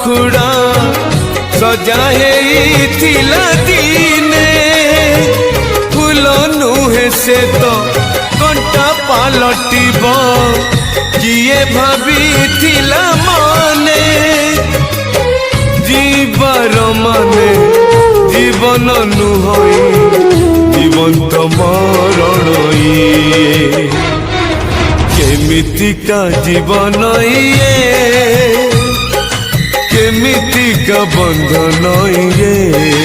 मुखड़ा सजा हेइथिला दिने फूल नुहे से तो कंटा पालटिब किए भाविथिला मने जीवर माने जीवन नुहई जीवंत मरण इए केमितिका जीवन इए केमितिका बंधन इए।